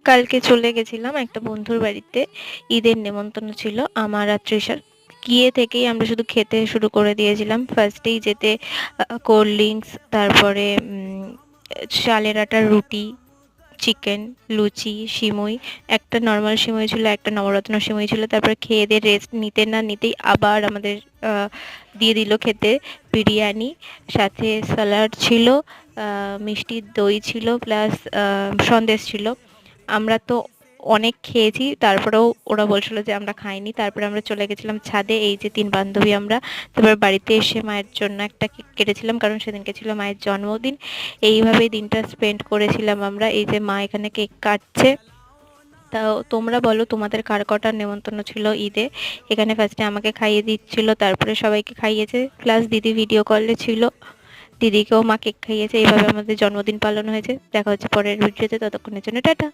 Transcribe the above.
কালকে চলে গেছিলাম একটা বন্ধুর বাড়িতে। ঈদের নেমন্তন্ন ছিল আমার আর তৃষার। গিয়ে থেকেই আমরা শুধু খেতে শুরু করে দিয়েছিলাম। ফার্স্টেই যেতে কোল্ড ড্রিঙ্কস, তারপরে চালের আটার রুটি, চিকেন, লুচি, সিমুই। একটা নর্মাল সিমুই ছিল, একটা নবরত্ন সিমুই ছিল। তারপরে খেয়ে দিয়ে রেস্ট নিতে না নিতেই আবার আমাদের দিয়ে দিল খেতে বিরিয়ানি, সাথে স্যালাড ছিল, মিষ্টি দই ছিল, প্লাস সন্দেশ ছিল। আমরা তো অনেক খেয়েছি, তারপরেও ওরা বলছিল যে আমরা খাইনি। তারপরে আমরা চলে গেছিলাম ছাদে, এই যে 3 বান্ধবী আমরা। তারপর বাড়িতে এসে মায়ের জন্য একটা কেক কেটেছিলাম, কারণ সেদিনকে ছিল মায়ের জন্মদিন। এইভাবেই দিনটা স্পেন্ড করেছিলাম আমরা। এই যে মা এখানে কেক কাটছে। তাও তোমরা বলো, তোমাদের কার কটার নেমন্তন্ন ছিল ঈদে? এখানে ফার্স্টে আমাকে খাইয়ে দিচ্ছিল, তারপরে সবাইকে খাইয়েছে, প্লাস দিদি ভিডিও কলে ছিল, দিদিকেও মা কেক খাইয়েছে। এইভাবে আমাদের জন্মদিন পালন হয়েছে। দেখা হচ্ছে পরের ভিডিওতে, ততক্ষণের জন্য টাটা।